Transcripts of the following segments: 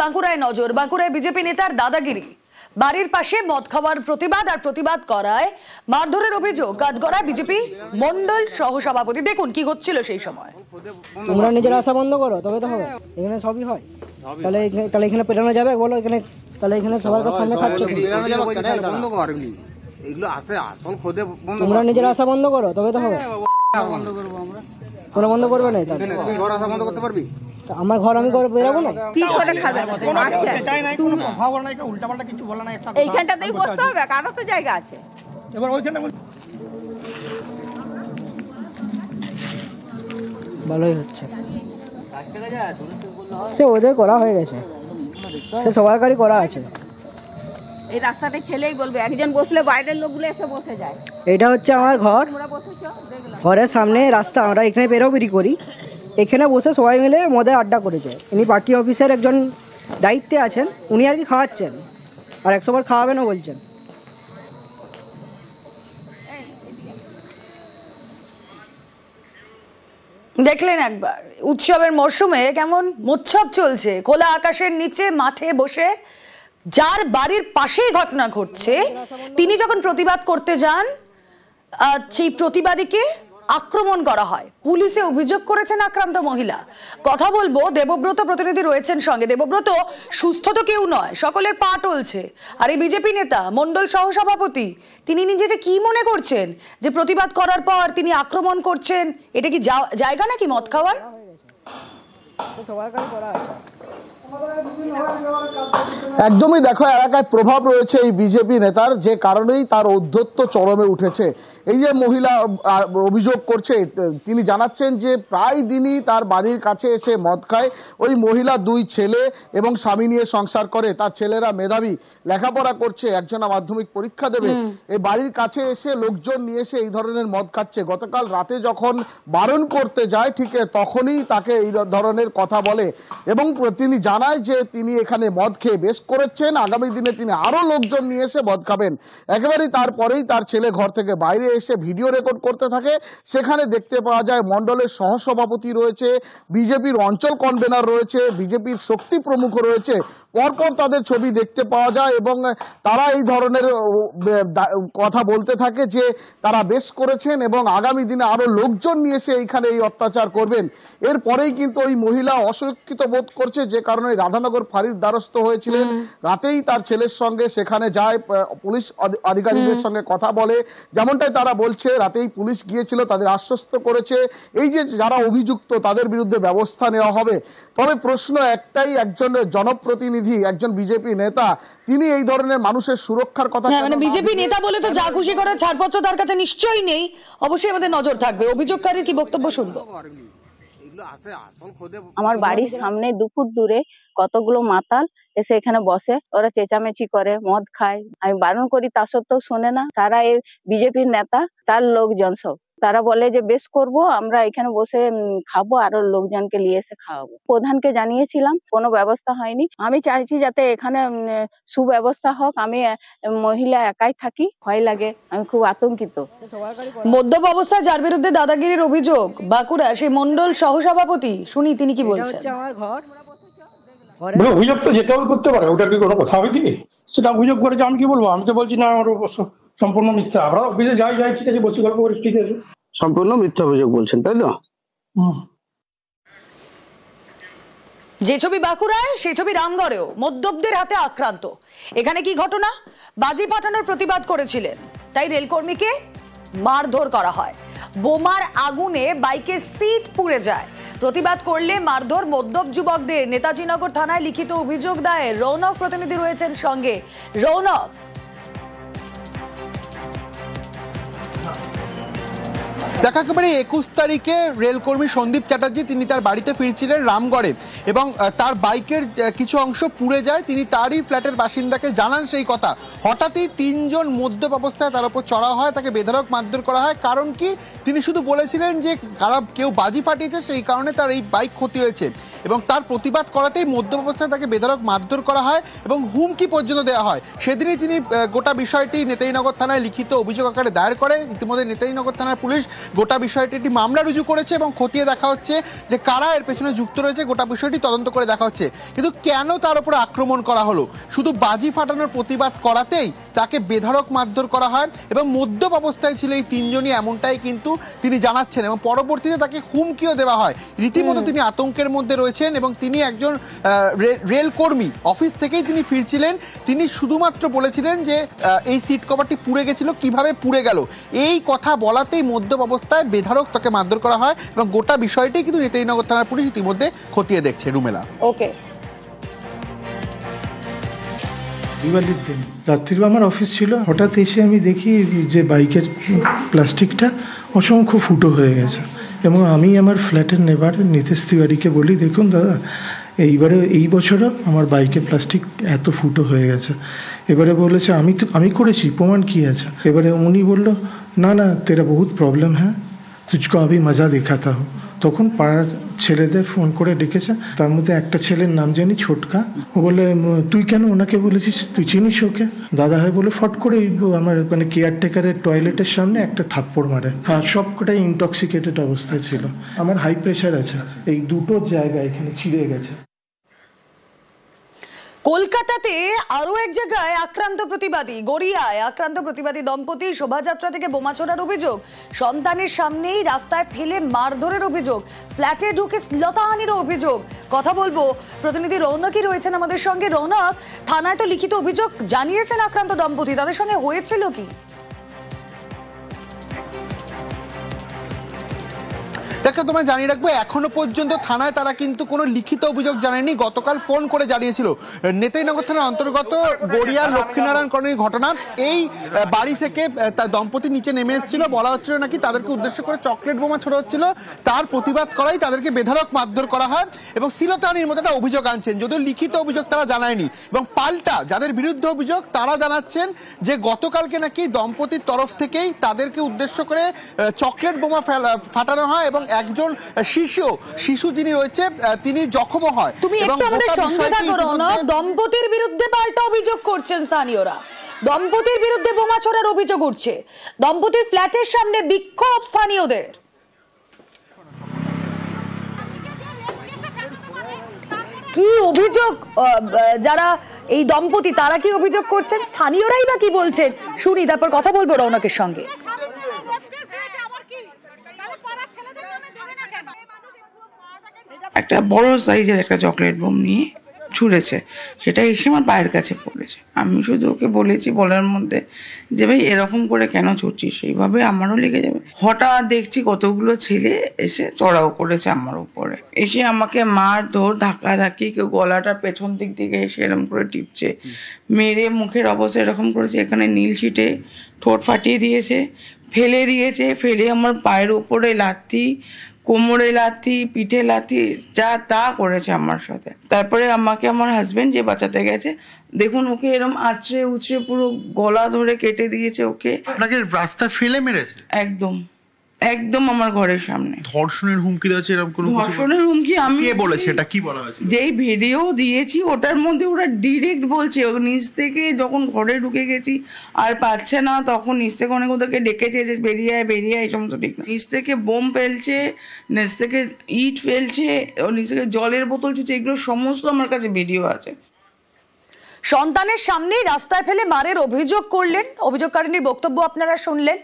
বাঁকুড়ায় নজর। বাঁকুড়ায় বিজেপি নেতার দাদাগিরি, বাড়ির পাশে মদ খাওয়ার প্রতিবাদ আর প্রতিবাদ করায় মারধরের অভিযোগ কাঠগড়ায় বিজেপি মন্ডল সহসভাপতি। দেখুন কি হচ্ছিল সেই সময়। তোমরা নিজের আশা বন্ধ করো তবে তো হবে, এখানে সবই হয়। তাহলে এখানে পেটানো যাবে বলো? এখানে তাহলে এখানে সবার সামনে খাচ্ছ, তোমরা নিজের আশা বন্ধ করো তবে তো হবে। কোনো বন্ধ করবে না, আমার ঘর আমি করে বেরাবো না। কি করে খাবে? এইখানটাতেই বসতে হবে, কারো তো জায়গা আছে। এবার ওইখানে ভালোই হচ্ছে, সে ওদের করা হয়ে গেছে, সে সবাইকারই করা আছে। এই রাস্তাতে খেলেই বলবে, একজন বসলে বাইরের লোকগুলো এসে বসে যায়। এটা হচ্ছে আমার ঘর, তোমরা বসেছো দেখলাম, ঘরের সামনে রাস্তা, আমরা এখানে বেরোবেরি করি, এখানে বসে সবাই মিলে মদে আড্ডা করেছে। ইনি পার্টি অফিসের একজন দায়িত্বে আছেন, উনি আর কি খাওয়াচ্ছেন, আর 100 বার খাওয়াবেনও বলছেন। দেখলেন একবার উৎসবের মরশুমে কেমন মোৎসব চলছে। খোলা আকাশের নিচে মাঠে বসে যার বাড়ির পাশেই ঘটনা ঘটছে, তিনি যখন প্রতিবাদ করতে যান, সেই প্রতিবাদীকে আক্রমণ করা হয়। পুলিশে অভিযোগ করেছেন আক্রান্ত মহিলা। কথা বলবো, দেবব্রত প্রতিনিধি রয়েছেন সঙ্গে। দেবব্রত, সুস্থ তো কেউ নয়, সকলের পা টলছে। আর এই বিজেপি নেতা মন্ডল সহসভাপতি, তিনি নিজেকে কি মনে করছেন যে প্রতিবাদ করার পর তিনি আক্রমণ করছেন? এটা কি জায়গা নাকি মদ খাওয়ার? একদমই দেখো, এলাকায় প্রভাব রয়েছে এই বিজেপি নেতার, যে কারণেই তার ঔদ্ধত্য চরমে উঠেছে। এই যে মহিলা অভিযোগ করছে, তিনি জানাচ্ছেন যে প্রায় দিনই তার বাড়ির কাছে এসে মদ খায়। ওই মহিলা 2 ছেলে এবং স্বামী নিয়ে সংসার করে, তার ছেলেরা মেধাবী, লেখাপড়া করছে, একজনা মাধ্যমিক পরীক্ষা দেবে। এই বাড়ির কাছে এসে লোকজন নিয়ে এসে এই ধরনের মদ খাচ্ছে। গতকাল রাতে যখন বারণ করতে যায়, ঠিক তখনই তাকে এই ধরনের কথা বলে এবং তিনি জানায় যে তিনি এখানে মদ খেয়ে বেশ করেছেন, আগামী দিনে তিনি আরো লোকজন নিয়ে এসে মদ খাবেন। একেবারেই তারপরেই তার ছেলে ঘর থেকে বাইরে এসে ভিডিও রেকর্ড করতে থাকে। সেখানে দেখতে পাওয়া যায় মন্ডলের সহসভাপতি রয়েছে, বিজেপির অঞ্চল কনভেনার রয়েছে, বিজেপির শক্তি প্রমুখ রয়েছে। পরপর তাদের ছবি দেখতে পাওয়া যায় এবং তারা এই ধরনের কথা বলতে থাকে যে তারা বেশ করেছেন এবং আগামী দিনে আরো লোকজন নিয়ে এসে এইখানে এই অত্যাচার করবেন। এরপরেই কিন্তু ওই মহিলা অসুরক্ষিত বোধ করছে, যে কারণে রাধানগর ফাঁড়ির দ্বারস্থ হয়েছিলেন। রাতেই তার ছেলের সঙ্গে সেখানে যায়, পুলিশ আধিকারিকদের সঙ্গে কথা বলে। যেমনটাই তারা বলছে, রাতেই পুলিশ গিয়েছিল, তাদের আশ্বস্ত করেছে এই যে যারা অভিযুক্ত তাদের বিরুদ্ধে ব্যবস্থা নেওয়া হবে। তবে প্রশ্ন একটাই, একজন জনপ্রতিনিধি, একজন বিজেপি নেতা, তিনি এই ধরনের মানুষের সুরক্ষার কথা, মানে বিজেপি নেতা বলে তো যা খুশি করার ছাড়পত্র তার কাছে নিশ্চয়ই নেই। অবশ্যই আমাদের নজর থাকবে। অভিযোগকারীর কি বক্তব্য শুনবো। আমার বাড়ির সামনে 2 ফুট দূরে কতগুলো মাতাল এসে এখানে বসে, ওরা চেঁচামেচি করে, মদ খায়। আমি বারণ করি, তা সত্ত্বেও শোনে না। তারা এই বিজেপির নেতা, তার লোকজন সব, তারা বলে যে বেশ করব, আমরা এখানে বসে খাবো, আরো লোকজনকে নিয়ে এসে খাওয়াবো। প্রধানকে জানিয়েছিলাম, কোনো ব্যবস্থা হয়নি। আমি চাইছি যাতে এখানে সুব্যবস্থা হোক। আমি মহিলা একাই থাকি, ভয় লাগে, আমি খুব আতঙ্কিত। মদ্যপ অবস্থায় যার বিরুদ্ধে দাদাগিরির অভিযোগ, বাঁকুড়া সেই মন্ডল সহসভাপতি, শুনি তিনি কি বলছেন। আমার ঘর, অভিযোগ তো যেটাও করতে পারে, ওটা কি কোনো কথা হয়নি? সেটা অভিযোগ করেছে, আমি কি বলবো? আমি তো বলছি না, আমার সম্পূর্ণ মিথ্যা। আমরা অফিসে যাই ঠিক আছে, বসে গল্প করি, ঠিক আছে। সম্পূর্ণ মিথ্যা অভিযোগ বলছেন, তাই তো? যে ছবি বাঁকুড়ায়, সেই ছবি রামগড়েও মদ্যপদের হাতে আক্রান্ত। এখানে কি ঘটনা? বাজি ফাটানোর প্রতিবাদ করেছিলেন, তাই রেলকর্মীকে মারধর করা হয়। বোমার আগুনে বাইকের সিট পুড়ে যায়। প্রতিবাদ করলে মারধর মদ্যপ যুবকদের। নেতাজিনগর থানায় লিখিত অভিযোগ দায়ের। রৌনক প্রতিনিধি রয়েছেন সঙ্গে। রৌনক, দেখা একেবারে 21 তারিখে রেলকর্মী সন্দীপ চ্যাটার্জি, তিনি তার বাড়িতে ফিরছিলেন রামগড়ে এবং তার বাইকের কিছু অংশ পুড়ে যায়। তিনি তারই ফ্ল্যাটের বাসিন্দাকে জানান সেই কথা। হঠাৎই 3 জন মদ্যপ অবস্থায় তার উপর চড়া হয়, তাকে বেধড়ক মারধর করা হয়। কারণ কি? তিনি শুধু বলেছিলেন যে কেউ বাজি ফাটিয়েছে, সেই কারণে তার এই বাইক ক্ষতি হয়েছে এবং তার প্রতিবাদ করাতেই মদ্যপ অবস্থায় তাকে বেধড়ক মারধর করা হয় এবং হুমকি পর্যন্ত দেওয়া হয়। সেদিনই তিনি গোটা বিষয়টি নেতাজিনগর থানায় লিখিত অভিযোগ আকারে দায়ের করে। ইতিমধ্যে নেতাজিনগর থানার পুলিশ গোটা বিষয়টি একটি মামলা রুজু করেছে এবং খতিয়ে দেখা হচ্ছে যে কারা এর পেছনে যুক্ত রয়েছে। গোটা বিষয়টি তদন্ত করে দেখা হচ্ছে। কিন্তু কেন তার উপরে আক্রমণ করা হলো? শুধু বাজি ফাটানোর প্রতিবাদ করাতেই তাকে বেধড়ক মারধর করা হয় এবং মদ্যপ অবস্থায় ছিল এই তিনজনই, এমনটাই কিন্তু তিনি জানাচ্ছেন এবং পরবর্তীতে তাকে হুমকিও দেওয়া হয়। রীতিমতো তিনি আতঙ্কের মধ্যে রয়েছেন এবং তিনি একজন রেল কর্মী, অফিস থেকেই তিনি ফিরছিলেন। তিনি শুধুমাত্র বলেছিলেন যে এই সিট কভারটি পুড়ে গেছিল, কিভাবে পুড়ে গেল এই কথা বলাতেই মদ্যপ অবস্থায় বেধড়ক তাকে মারধর করা হয় এবং গোটা বিষয়টি কিন্তু নেতাজিনগর থানার পুলিশ ইতিমধ্যে খতিয়ে দেখছে। রুমেলা, ওকে। দিওয়ালির দিন রাত্রির আমার অফিস ছিল, হঠাৎ এসে আমি দেখি যে বাইকের প্লাস্টিকটা অসংখ্য ফুটো হয়ে গেছে এবং আমি আমার ফ্ল্যাটের নেবার নিতেশ তিওয়ারিকে বলি, দেখুন দাদা এই বছরও আমার বাইকের প্লাস্টিক এত ফুটো হয়ে গেছে। এবারে বলেছে আমি করেছি, প্রমাণ কি আছে? এবারে উনি বলল না তেরা বহুত প্রবলেম হ্যাঁ, তুঝকো আভি মজা দেখাতা হো। তখন পাড়ার ছেলেদের ফোন করে ডেকেছে, তার মধ্যে একটা ছেলের নাম জানি ছোটকা। ও বলে তুই কেন ওনাকে বলেছিস, তুই চিনিস ওকে? দাদা হয় বলে ফট করে আমার কেয়ারটেকারের টয়লেটের সামনে একটা থাপ্পড় মারে। হ্যাঁ, সবকটাই ইনটক্সিকেটেড অবস্থায় ছিল। আমার হাই প্রেশার আছে, এই দুটো জায়গা এখানে ছিঁড়ে গেছে। কলকাতাতে আরো এক জায়গায় আক্রান্ত প্রতিবাদী, গড়িয়ায় আক্রান্ত প্রতিবাদী দম্পতি শোভাযাত্রা থেকে বোমা ছোড়ার অভিযোগ, সন্তানের সামনেই রাস্তায় ফেলে মারধরের অভিযোগ, ফ্ল্যাটে ঢুকে শ্লীলতাহানির অভিযোগ। কথা বলবো, প্রতিনিধি রৌনকই রয়েছেন আমাদের সঙ্গে। রৌনক, থানায় তো লিখিত অভিযোগ জানিয়েছেন আক্রান্ত দম্পতি, তাদের সঙ্গে হয়েছিল কি? দেখো, তোমায় জানিয়ে রাখবো এখনো পর্যন্ত থানায় তারা কিন্তু কোনো লিখিত অভিযোগ জানায়নি। গতকাল ফোন করে জানিয়েছিল। নেতাজিনগর থানার অন্তর্গত গড়িয়া লক্ষ্মীনারায়ণ কলোনির ঘটনা। এই বাড়ি থেকে তার দম্পতি নিচে নেমে এসেছিল, বলা হচ্ছিল নাকি তাদেরকে উদ্দেশ্য করে চকলেট বোমা ছোড়া হচ্ছিল, তার প্রতিবাদ করাই তাদেরকে বেধড়ক মারধর করা হয় এবং শ্লীলতাহানির মতো একটা অভিযোগ আনছেন, যদিও লিখিত অভিযোগ তারা জানায়নি। এবং পাল্টা যাদের বিরুদ্ধে অভিযোগ তারা জানাচ্ছেন যে গতকালকে নাকি দম্পতির তরফ থেকেই তাদেরকে উদ্দেশ্য করে চকলেট বোমা ফাটানো হয় এবং একজন শিশু যিনি রয়েছে তিনি জখম হয়। তুমি একটু আমাদের সঙ্গে থাকো রৌনক। দম্পতির বিরুদ্ধে পাল্টা অভিযোগ করছেন স্থানীয়রা, দম্পতির বিরুদ্ধে বোমা ছোড়ার অভিযোগ উঠছে, দম্পতির ফ্ল্যাটের সামনে বিক্ষোভ স্থানীয়দের। কি অভিযোগ, যারা এই দম্পতি তারা কি অভিযোগ করছেন, স্থানীয়রাই বা কি বলছেন শুনি, তারপর কথা বলবো রৌনকের সঙ্গে। একটা বড় সাইজের একটা চকলেট বোম নিয়ে ছুঁড়েছে, সেটা এসে আমার পায়ের কাছে পড়েছে। আমি শুধু ওকে বলেছি বলার মধ্যে যে ভাই এরকম করে কেন ছুটছিস, সেইভাবে আমারও লেগে যাবে। হঠাৎ দেখছি কতগুলো ছেলে এসে চড়াও করেছে আমার উপরে, এসে আমাকে মারধর ধাক্কাধাক্কি, কেউ গলাটা পেছন দিক থেকে এসে এরকম করে টিপছে, মেরে মুখের অবস্থা এরকম করেছে, এখানে নীল ছিটে ঠোঁট ফাটিয়ে দিয়েছে, ফেলে আমার পায়ের উপরে লাথি, কোমরে লাথি, পিঠে লাথি, যা তা করেছে আমার সাথে। তারপরে আমাকে আমার হাজবেন্ড যে বাঁচাতে গেছে, দেখুন ওকে এরকম আছড়ে উছড়ে পুরো গলা ধরে কেটে দিয়েছে ওকে। আপনাকে রাস্তা ফেলে মেরেছে? একদম একদম আমার ঘরের সামনে। ধর্ষণের হুমকি দেওয়া এরকম কোনো ধর্ষণের হুমকি? আমি কে বলেছে এটা, কি বলা হয়েছে? যেই ভিডিও দিয়েছি ওটার মধ্যে ওরা ডিরেক্ট বলছে, নিচ থেকে যখন ঘরে ঢুকে গেছি আর পাচ্ছে না, তখন নিচ থেকে অনেক ওদেরকে ডেকেছে যে বেরিয়ে আয়, এই সমস্ত ঠিক না। নিচ থেকে বোম ফেলছে, নিচ থেকে ইট ফেলছে, নিচ থেকে জলের বোতল ছুটছে, এগুলো সমস্ত আমার কাছে ভিডিও আছে। সন্তানের সামনেই রাস্তায় ফেলে মারের অভিযোগ করলেন, অভিযোগকারিনীর বক্তব্য আপনারা শুনলেন।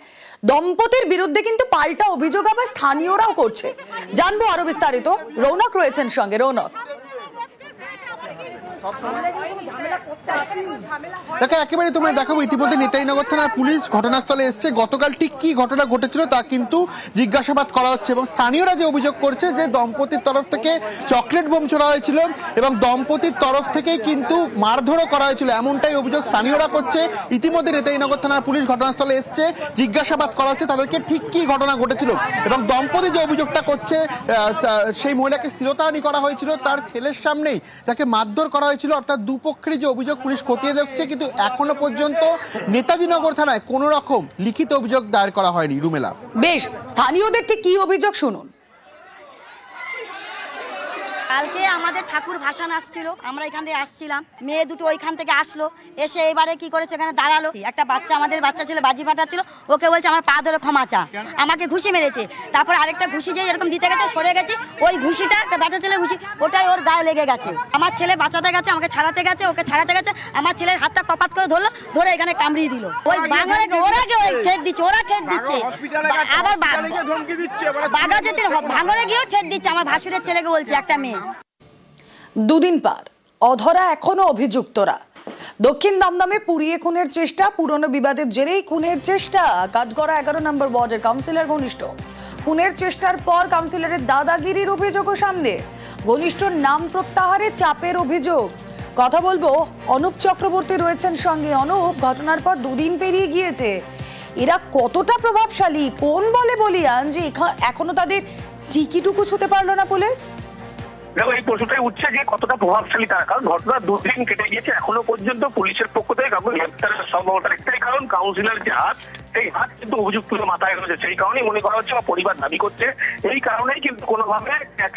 দম্পতির বিরুদ্ধে কিন্তু পাল্টা অভিযোগ আবার স্থানীয়রাও করছে। জানবো আরো বিস্তারিত, রৌনক রয়েছেন সঙ্গে। রৌনক, দেখো একেবারে তোমায় দেখাবো, ইতিমধ্যে নেতাজিনগর থানার পুলিশ ঘটনাস্থলে এসছে। গতকাল ঠিক কি ঘটনা ঘটেছিল তা কিন্তু জিজ্ঞাসাবাদ করা হচ্ছে এবং স্থানীয়রা যে অভিযোগ করছে যে দম্পতির তরফ থেকে চকলেট বোম ছোড়া হয়েছিল এবং দম্পতির তরফ থেকেই কিন্তু মারধরও করা হয়েছিল, এমনটাই অভিযোগ স্থানীয়রা করছে। ইতিমধ্যে নেতাজিনগর থানার পুলিশ ঘটনাস্থলে এসছে, জিজ্ঞাসাবাদ করা হচ্ছে তাদেরকে ঠিক কি ঘটনা ঘটেছিল এবং দম্পতি যে অভিযোগটা করছে সেই মহিলাকে শ্লীলতাহানি করা হয়েছিল, তার ছেলের সামনেই তাকে মারধর করা হয়েছিল। অর্থাৎ দুপক্ষের যে অভিযোগ পুলিশ খতিয়ে দেখছে, কিন্তু এখনো পর্যন্ত নেতাজিনগর থানায় কোনো রকম লিখিত অভিযোগ দায়ের করা হয়নি। রুমেলা, বেশ, স্থানীয়দের ঠিক কি অভিযোগ শুনুন। কালকে আমাদের ঠাকুর ভাসান আসছিল, আমরা এখান থেকে আসছিলাম, মেয়ে দুটো ওইখান থেকে আসলো, এসে এবারে কি করেছে এখানে দাঁড়ালো, একটা বাচ্চা আমাদের বাচ্চা ছেলে বাজি ফাটাচ্ছিল, ওকে বলছে আমার পা ধরে ক্ষমা চা, আমাকে ঘুষি মেরেছে। তারপর আরেকটা ঘুষি যে এরকম দিতে গেছে সরে গেছি, ওই ঘুষিটা একটা বাচ্চা ছেলে ঘুষি ওটাই ওর গায়ে লেগে গেছে। আমার ছেলে বাঁচাতে গেছে, আমাকে ছাড়াতে গেছে, ওকে ছাড়াতে গেছে, আমার ছেলের হাতটা কপাত করে ধরলো, ধরে এখানে কামড়িয়ে দিল। ওই বাঙালি ওরা কি ওই ঠেট দিচ্ছে, ওরা ঠেট দিচ্ছে, আবার বাঘাযতীন ভাঙরে গিয়েও ঠেট দিচ্ছে। আমার ভাসুরের ছেলেকে বলছে একটা মেয়ে। দুদিন পার অধরা এখনো অভিযুক্তরা। দক্ষিণ দমদমে পুড়িয়ে খুনের চেষ্টা, পুরনো বিবাদের জেরেই খুনের চেষ্টা। কাঠগড়া 11 নম্বর ওয়ার্ডের কাউন্সিলর ঘনিষ্ঠ। খুনের চেষ্টার পর কাউন্সিলরের দাদাগিরির অভিযোগও সামনে। ঘনিষ্ঠর নাম প্রত্যাহারে চাপের অভিযোগ। কথা বলবো, অনুপ চক্রবর্তী রয়েছেন সঙ্গে। অনুপ, ঘটনার পর দুদিন পেরিয়ে গিয়েছে, এরা কতটা প্রভাবশালী, কোন বলে বলিয়ান যে এখনো তাদের টিকিটুকু ছুতে পারলো না পুলিশ? দেখো, এই প্রশ্নটাই উঠছে যে কতটা প্রভাবশালী তারা, কারণ ঘটনা 2 দিন কেটে গিয়েছে, এখনো পর্যন্ত পুলিশের পক্ষ থেকে কাউকে গ্রেপ্তারের সম্ভাবনা একটাই কারণ, কাউন্সিলর যে হাত, সেই হাত কিন্তু অভিযুক্ত মাথায় রয়েছে। সেই কারণেই মনে করা হচ্ছে বা পরিবার দাবি করছে, এই কারণেই কিন্তু কোনোভাবে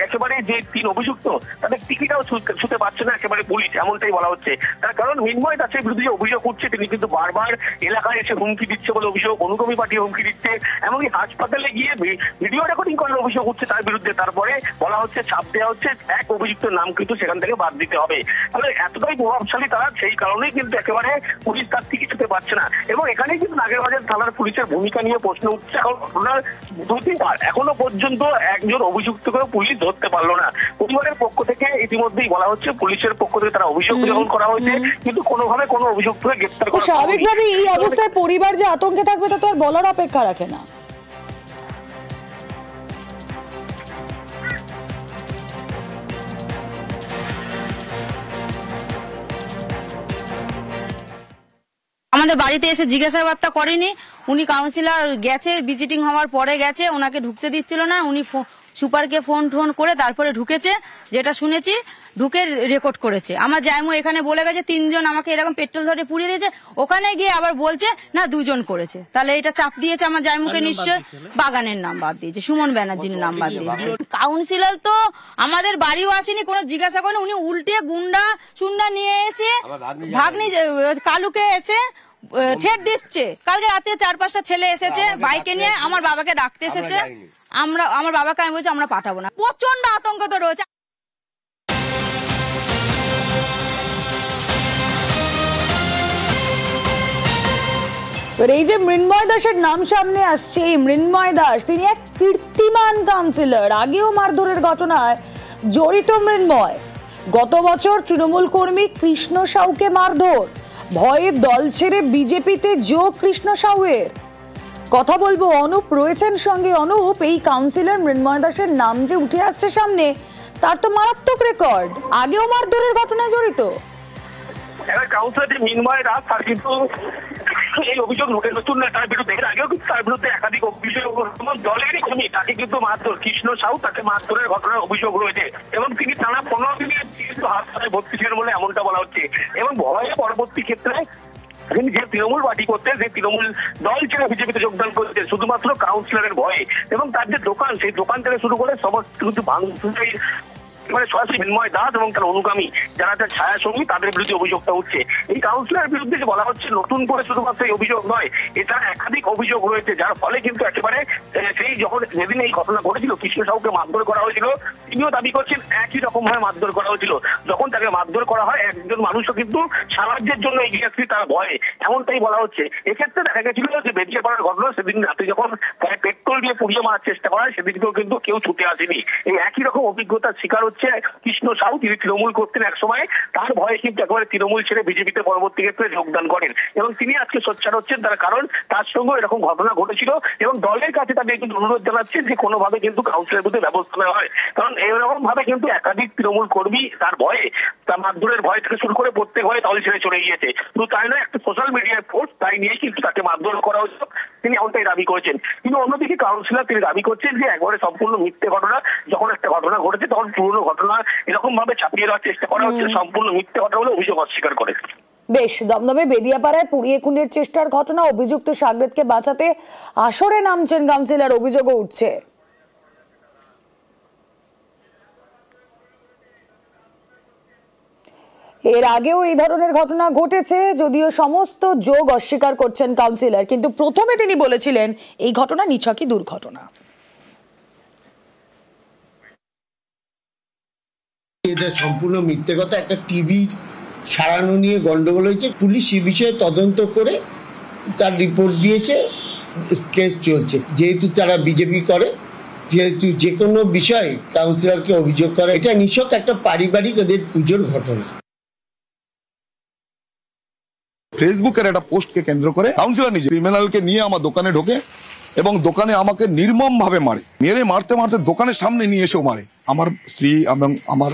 একেবারে যে 3 অভিযুক্ত তাদের টিকিটাও ছুতে পারছে না একেবারে পুলিশ, এমনটাই বলা হচ্ছে। তার কারণ মৃন্ময় দাসের বিরুদ্ধে যে অভিযোগ উঠছে, তিনি কিন্তু বারবার এলাকায় এসে হুমকি দিচ্ছে বলে অভিযোগ, অনুগামী পার্টি হুমকি দিচ্ছে, এমনকি হাসপাতালে গিয়ে ভিডিও রেকর্ডিং করার অভিযোগ উঠছে তার বিরুদ্ধে। তারপরে বলা হচ্ছে, চাপ দেওয়া হচ্ছে, এক অভিযুক্ত নাম কিন্তু সেখান থেকে বাদ দিতে হবে। তাহলে এতটাই প্রভাবশালী তারা, সেই কারণেই কিন্তু একেবারে পুলিশ তার টিকিট ছুতে পারছে না। এবং এখানেই কিন্তু নাগেরবাজার থানার পুলিশের ভূমিকা নিয়ে প্রশ্ন উঠছে। এখন ঘটনার 2-3 বার এখনো পর্যন্ত একজন অভিযুক্তকে পুলিশ ধরতে পারলো না। পরিবারের পক্ষ থেকে ইতিমধ্যেই বলা হচ্ছে, পুলিশের পক্ষ থেকে তারা অভিযোগ গ্রহণ করা হয়েছে, কিন্তু কোনোভাবে কোনো অভিযুক্তকে গ্রেপ্তার করা। স্বাভাবিকভাবে এই অবস্থায় পরিবার যে আতঙ্কে থাকবে তা তো আর বলার অপেক্ষা রাখে না। আমাদের বাড়িতে এসে জিজ্ঞাসাবাদটা করেনি, উনি কাউন্সিলর গেছে, ভিজিটিং হওয়ার পরে গেছে, ওনাকে ঢুকতে দিচ্ছিল না, উনি সুপারকে ফোন করে তারপরে ঢুকেছে, যেটা শুনেছি ঢুকে রেকর্ড করেছে। আমার জায়মু এখানে বলে গেছে 3 জন আমাকে এরকম পেট্রোল ধরে পুড়িয়ে দিয়েছে, ওখানে গিয়ে আবার বলছে না 2 জন করেছে। তাহলে এটা চাপ দিয়েছে আমার জায়মুকে, নিশ্চয় বাগানের নাম বাদ দিয়েছে, সুমন ব্যানার্জির নাম বাদ দিয়েছে। কাউন্সিলর তো আমাদের বাড়িও আসেনি, কোনো জিজ্ঞাসা করেনি, উনি উল্টে গুন্ডা চুন্ডা নিয়ে এসে ভাগ্নি কালুকে এসে ঠেট দিচ্ছে। কালকে রাতে 4-5টা ছেলে এসেছে বাইকে নিয়ে, আমার বাবাকে ডাকতে এসেছে, আমার বাবাকে আমি বলছি আমরা পাঠাবো না। প্রচন্ড আতঙ্ক তো রয়েছে। এই যে মৃন্ময় দাসের নাম সামনে আসছে, এই মৃন্ময় দাস তিনি এক কীর্তিমান কাউন্সিলর। আগেও মারধরের ঘটনায় জড়িত মৃন্ময়। গত বছর তৃণমূল কর্মী কৃষ্ণ সাউকে মারধর, ভয়ে দল ছেড়ে বিজেপিতে যোগ কৃষ্ণ সাউয়ের। কথা বলবো, অনুপ রয়েছেন সঙ্গে। অনুপ, এই কাউন্সিলর মৃন্ময় দাসের নাম যে উঠে আসছে সামনে, তার তো মারাত্মক রেকর্ড, আগেও মারধরের ঘটনায় জড়িত। কাউন্সিলর যে মৃন্ময় দাস, তার কিন্তু এই অভিযোগ নতুন না, তার বিরুদ্ধে এর আগেও কিন্তু তার বিরুদ্ধে একাধিক অভিযোগ, দলেরই কর্মী তাকে কিন্তু মারধর, কৃষ্ণ সাউ তাকে মারধরের ঘটনার অভিযোগ রয়েছে, এবং তিনি টানা 15 দিনে কিন্তু হাসপাতালে ভর্তি ছিলেন বলে এমনটা বলা হচ্ছে। এবং ভয়ে পরবর্তী ক্ষেত্রে তিনি যে তৃণমূল পার্টি করতে, যে তৃণমূল দল ছেড়ে বিজেপিতে যোগদান করতে, শুধুমাত্র কাউন্সিলরের ভয়ে। এবং তার যে দোকান, সেই দোকান থেকে শুরু করে সমস্ত কিন্তু ভাঙচুর, মানে সরাসরি মৃন্ময় দাস এবং তার অনুগামী যারা তার ছায়া সঙ্গী, তাদের বিরুদ্ধে অভিযোগটা উঠছে। এই কাউন্সিলরের বিরুদ্ধে যে বলা হচ্ছে, নতুন করে শুধুমাত্র এই অভিযোগ নয়, এটা একাধিক অভিযোগ রয়েছে, যার ফলে কিন্তু একেবারে সেই যখন যেদিন এই ঘটনা ঘটেছিল, কৃষ্ণ সাউকে মারধর করা হয়েছিল, তিনিও দাবি করছেন একই রকম ভাবে মারধর করা হয়েছিল। যখন তাকে মারধর করা হয়, একজন মানুষও কিন্তু সাহায্যের জন্য এগিয়ে আসছে তার ভয়ে, এমনটাই বলা হচ্ছে। এক্ষেত্রে দেখা গেছিল যে বেরিয়ে পড়ার ঘটনা, সেদিন রাতে যখন পেট্রোল দিয়ে পুড়িয়ে মারার চেষ্টা করা হয়, সেদিনকেও কিন্তু কেউ ছুটে আসেনি। এই একই রকম অভিজ্ঞতার শিকার হচ্ছে কৃষ্ণ সাউ। তিনি তৃণমূল করতেন এক সময়, তার ভয়ে কিন্তু একেবারে তৃণমূল ছেড়ে বিজেপিতে পরবর্তী ক্ষেত্রে যোগদান করেন, এবং তিনি আজকে সোচ্চার হচ্ছেন। তার কারণ তার সঙ্গে এরকম ঘটনা ঘটেছিল, এবং দলের কাছে তাদের কিন্তু অনুরোধ জানাচ্ছেন যে কোনোভাবে কিন্তু কাউন্সিলের বিরুদ্ধে ব্যবস্থা নেওয়া হয়। কারণ এরকম ভাবে কিন্তু একাধিক তৃণমূল কর্মী তার ভয়ে, তার মারধরের ভয় থেকে শুরু করে প্রত্যেক ভয়ে দল ছেড়ে চলে গিয়েছে। শুধু তাই নয়, একটা সোশ্যাল মিডিয়ার পোস্ট তাই নিয়ে কিন্তু তাকে মারধর করা হয়েছিল, তিনি এমনটাই দাবি করেছেন। কিন্তু অন্যদিকে কাউন্সিলর তিনি দাবি করছেন যে একবারে সম্পূর্ণ মিথ্যে ঘটনা, যখন একটা ঘটনা ঘটেছে তখন পুরনো ঘটনা এরকম ভাবে চাপিয়ে দেওয়ার চেষ্টা করা হচ্ছে, সম্পূর্ণ মিথ্যে কথা বলে অভিযোগ অস্বীকার করে। বেশ, দমদমে বেদিয়াপাড়ায় পুড়িয়ে খুনের চেষ্টার ঘটনা, অভিযুক্ত সাগরেদকে বাঁচাতে আসরে নামছেন কাউন্সিলর, অভিযোগও উঠছে। এর আগেও এই ধরনের ঘটনা ঘটেছে, যদিও সমস্ত যোগ অস্বীকার করছেন কাউন্সিলর, কিন্তু প্রথমে তিনি বলেছিলেন এই ঘটনা নিছকই দুর্ঘটনা। এটা সম্পূর্ণ মিথ্যে কথা। একটা টিভি সারানো নিয়ে গন্ডগোল হয়েছে, পুলিশ এই বিষয়ে তদন্ত করে তার রিপোর্ট দিয়েছে, কেস চলছে। যেহেতু তারা বিজেপি করে, যেহেতু যে কোনো বিষয়ে কাউন্সিলরকে অভিযোগ করে, এটা নিছক একটা পারিবারিক ওদের পুজোর ঘটনা। ফেসবুকের একটা পোস্টকে কেন্দ্র করে কাউন্সিলর নিজে ক্রিমিনালকে নিয়ে আমার দোকানে ঢোকে এবং দোকানে আমাকে নির্মম ভাবে মেরে মারতে মারতে দোকানের সামনে নিয়ে এসেও মারে। আমার স্ত্রী এবং আমার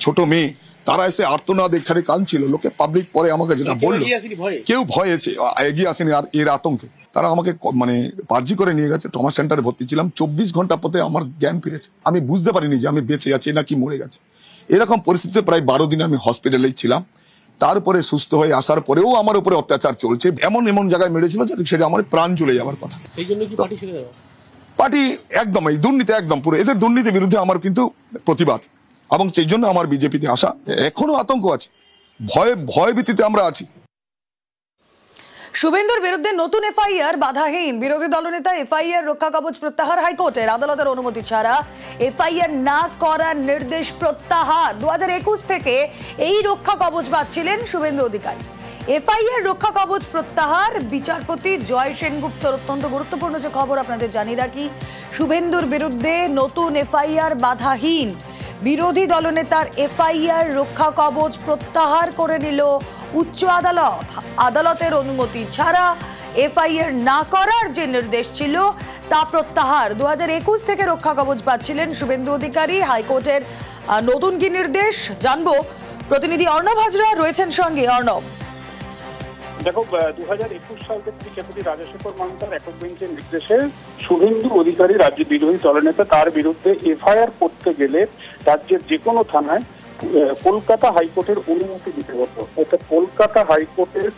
ছোট মেয়ে তারা এসে আর্তনাদ এখানে কাঁদছিল। লোকে পাবলিক পরে আমাকে যেটা বললো, কেউ ভয়ে এগিয়ে আসেনি আর এর আতঙ্কে তারা আমাকে পার্জি করে নিয়ে গেছে। ট্রমা সেন্টারে ভর্তি ছিলাম। 24 ঘন্টা পথে আমার জ্ঞান ফিরেছে। আমি বুঝতে পারিনি যে আমি বেঁচে আছি নাকি মরে গেছে। এরকম পরিস্থিতিতে প্রায় 12 দিন আমি হসপিটালেই ছিলাম। তারপরে সুস্থ হয়ে আসার পরেও আমার উপরে অত্যাচার চলছে। এমন জায়গায় মেরেছিল যে সেটা আমার প্রাণ চলে যাওয়ার কথা। পার্টি একদম এই দুর্নীতি, একদম পুরো এদের দুর্নীতির বিরুদ্ধে আমার কিন্তু প্রতিবাদ, এবং সেই জন্য আমার বিজেপিতে আসা। এখনো আতঙ্ক আছে, ভয় ভীতিতে আমরা আছি। শুভেন্দুর বিরুদ্ধে নতুন এফআইআর বাধাহীন। বিরোধী দলনেতা এফআইআর রক্ষা কবচ প্রত্যাহার। হাইকোর্টের আদালতের অনুমতি ছাড়া এফআইআর না করার নির্দেশ প্রত্যাহার। 2021 থেকে এই রক্ষা কবচ পাচ্ছিলেন শুভেন্দু অধিকারী। এফআইআর রক্ষা কবচ প্রত্যাহার। বিচারপতি জয় সেনগুপ্তর অত্যন্ত গুরুত্বপূর্ণ যে খবর আপনাদের জানিয়ে রাখি, শুভেন্দুর বিরুদ্ধে নতুন এফআইআর বাধাহীন। বিরোধী দলনেতার এফআইআর রক্ষা কবচ প্রত্যাহার করে নিল উচ্চ আদালত। আদালতের অনুমতি ছাড়া এফআইআর না করার যে নির্দেশ ছিল তা প্রত্যাহার। 2021 থেকে রক্ষা কবচ পাচ্ছিলেন শুভেন্দু অধিকারী। হাইকোর্টের নতুন কি নির্দেশ জানবো, প্রতিনিধি অর্ণব হাজরা রয়েছেন সঙ্গে। অর্ণব, দেখো, 2021 সাল থেকে বিচারপতি রাজশেখর মান্তার একক বেঞ্চের নির্দেশে শুভেন্দু অধিকারী রাজ্য বিরোধী দলনেতা, তার বিরুদ্ধে এফআইআর করতে গেলে রাজ্যের যে কোনো থানায় কলকাতা হাইকোর্টের অনুমতি দিতে হতো। অর্থাৎ কলকাতা হাইকোর্টের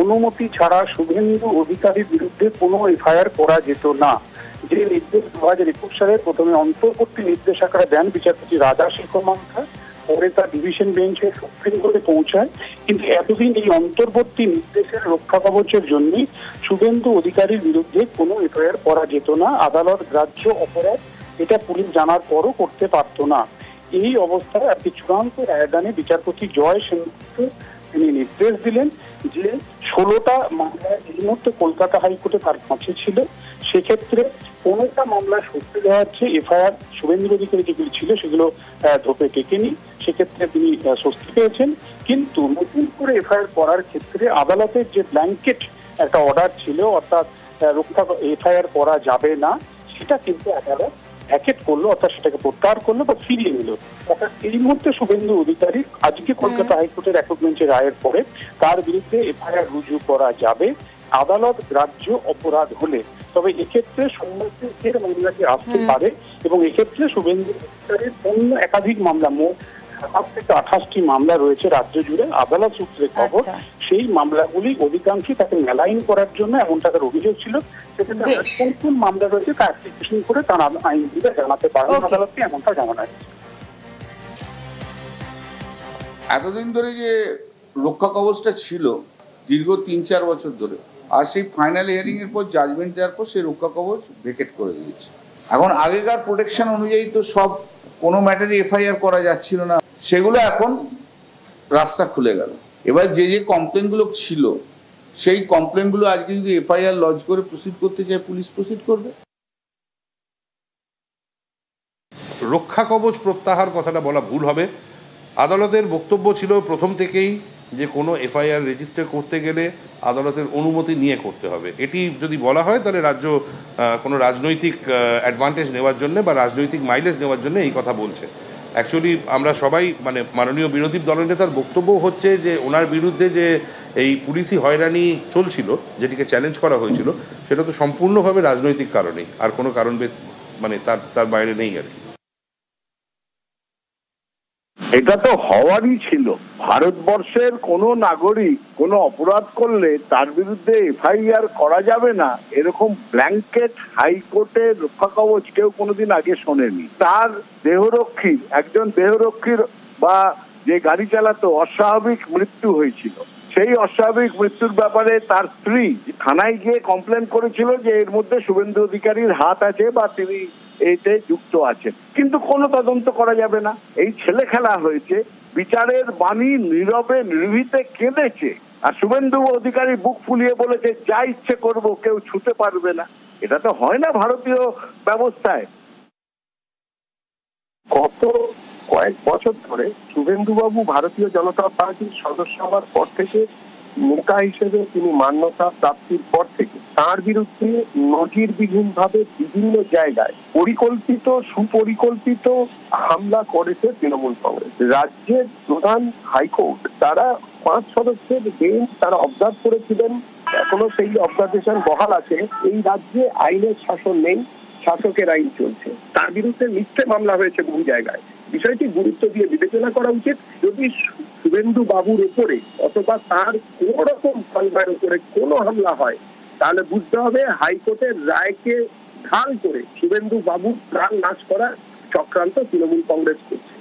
অনুমতি ছাড়া শুভেন্দু অধিকারীর বিরুদ্ধে কোনো এফআইআর করা যেত না। যে নির্দেশ 2021 সালে প্রথমে অন্তর্বর্তী নির্দেশ আকারে দেন বিচারপতি রাজশেখর মান্তা, পরে তার ডিভিশন বেঞ্চে সুপ্রিম কোর্টে পৌঁছায়। কিন্তু এতদিন এই অন্তর্বর্তী নির্দেশের রক্ষা কবচের জন্য শুভেন্দু অধিকারীর বিরুদ্ধে কোনো এফআইআর করা যেত না। আদালত গ্রাহ্য অপরাধ, এটা পুলিশ জানার পরও করতে পারত না। এই অবস্থায় আর কি চূড়ান্ত রায়দানে বিচারপতি জয় সেনগুপ্ত তিনি নির্দেশ দিলেন যে 16টা মামলা এই মুহূর্তে কলকাতা হাইকোর্টে তার কাছে ছিল। সেক্ষেত্রে 15টা মামলা সত্যি দেওয়া হচ্ছে। এফআইআর শুভেন্দু অধিকারী যেগুলি ছিল সেগুলো ধোপে টেকেনি, সেক্ষেত্রে তিনি স্বস্তি পেয়েছেন। কিন্তু নতুন করে এফআইআর করার ক্ষেত্রে আদালতের যে ব্ল্যাঙ্কেট একটা অর্ডার ছিল, অর্থাৎ এফআইআর করা যাবে না, সেটা কিন্তু আদালত ভ্যাকেট করলো, অর্থাৎ সেটাকে প্রত্যাহার করলো বা ফিরিয়ে নিল। অর্থাৎ এই মুহূর্তে শুভেন্দু অধিকারী আজকে কলকাতা হাইকোর্টের একক বেঞ্চের রায়ের পরে তার বিরুদ্ধে এফআইআর রুজু করা যাবে আদালত গ্রাহ্য অপরাধ হলে। তবে এক্ষেত্রে সম্মতির মামলাটি আসতে পারে এবং এক্ষেত্রে শুভেন্দু অধিকারীর অন্য একাধিক মামলা, মোট 7 থেকে 28টি মামলা রয়েছে রাজ্য জুড়ে। আদালত সূত্রে খবর সেই মামলাগুলি অধিকাংশই তাকে মেলাইন করার জন্য এমন তাদের অভিযোগ ছিল। সেক্ষেত্রে কোন কোন মামলা রয়েছে তা অ্যাপ্লিকেশন করে তার আইনজীবীরা জানাতে পারবেন আদালতকে, এমনটা জানানো হয়। এতদিন ধরে যে রক্ষা কবচটা ছিল দীর্ঘ 3-4 বছর ধরে, আর সেই ফাইনাল হিয়ারিং এর পর জাজমেন্ট দেওয়ার পর সেই রক্ষা কবচ ভেকেট করে দিয়েছে। এখন আগেকার প্রোটেকশন অনুযায়ী তো সব কোনো ম্যাটারে এফআইআর করা যাচ্ছিল না, সেগুলো এখন রাস্তা খুলে গেল। এবার যে যে কমপ্লেনগুলো ছিল সেই কমপ্লেনগুলো আজকে যদি এফআইআর লজ করে প্রসিড করতে চায়, পুলিশ প্রসিড করবে। রক্ষা কবচ প্রত্যাহার কথাটা বলা ভুল হবে। আদালতের বক্তব্য ছিল প্রথম থেকেই যে কোনো এফআইআর রেজিস্টার করতে গেলে আদালতের অনুমতি নিয়ে করতে হবে। এটি যদি বলা হয় তাহলে রাজ্য কোনো রাজনৈতিক অ্যাডভান্টেজ নেওয়ার জন্য বা রাজনৈতিক মাইলেজ নেওয়ার জন্য এই কথা বলছে। অ্যাকচুয়ালি আমরা সবাই মাননীয় বিরোধী দলনেতার বক্তব্য হচ্ছে যে ওনার বিরুদ্ধে যে এই পুলিশি হয়রানি চলছিল, যেটিকে চ্যালেঞ্জ করা হয়েছিল, সেটা তো সম্পূর্ণভাবে রাজনৈতিক কারণেই, আর কোনো কারণ তার বাইরে নেই আর কি। এটা তো হওয়ারই ছিল। ভারতবর্ষের কোনো নাগরিক কোনো অপরাধ করলে তার বিরুদ্ধে এফআইআর করা যাবে না, এরকম ব্ল্যাঙ্কেট হাইকোর্টের রক্ষা কবচ কেউ কোনোদিন আগে শোনেনি। তার দেহরক্ষীর, একজন দেহরক্ষীর বা যে গাড়ি চালাতো অস্বাভাবিক মৃত্যু হয়েছিল। সেই অস্বাভাবিক মৃত্যুর ব্যাপারে তার স্ত্রী থানায় গিয়ে কমপ্লেন করেছিল যে এর মধ্যে শুভেন্দু অধিকারীর হাত আছে বা তিনি এতে যুক্ত আছেন, কিন্তু কোনো তদন্ত করা যাবে না। এই ছেলে খেলা হয়েছে, বিচারের বাণী নীরবে নির্ভীতে কেঁদেছে, আর শুভেন্দু অধিকারী বুক ফুলিয়ে বলেছে যা ইচ্ছে করব, কেউ ছুতে পারবে না। এটা তো হয় না ভারতীয় ব্যবস্থায়। গত কয়েক বছর ধরে শুভেন্দুবাবু ভারতীয় জনতা পার্টির সদস্য হওয়ার পর থেকে, নেতা হিসেবে তিনি মান্যতা প্রাপ্তির পর থেকে তার বিরুদ্ধে নজিরবিহীন ভাবে বিভিন্ন জায়গায় পরিকল্পিত সুপরিকল্পিত হামলা করেছে তৃণমূল কংগ্রেস। রাজ্যের প্রধান হাইকোর্ট তারা 5 সদস্যের বেঞ্চ তারা অবজার্ভ করেছিলেন, এখনো সেই অবজারভেশন বহাল আছে। এই রাজ্যে আইনের শাসন নেই, শাসকের আইন চলছে। তার বিরুদ্ধে মিথ্যে মামলা হয়েছে বহু জায়গায়। বিষয়টি গুরুত্ব দিয়ে বিবেচনা করা উচিত। যদি শুভেন্দু বাবুর উপরে অথবা তার কোন রকম পরিবারের উপরে কোনো হামলা হয়, তাহলে বুঝতে হবে হাইকোর্টের রায়কে ঢাল করে শুভেন্দু বাবুর প্রাণ নাশ করার চক্রান্ত তৃণমূল কংগ্রেস করছে।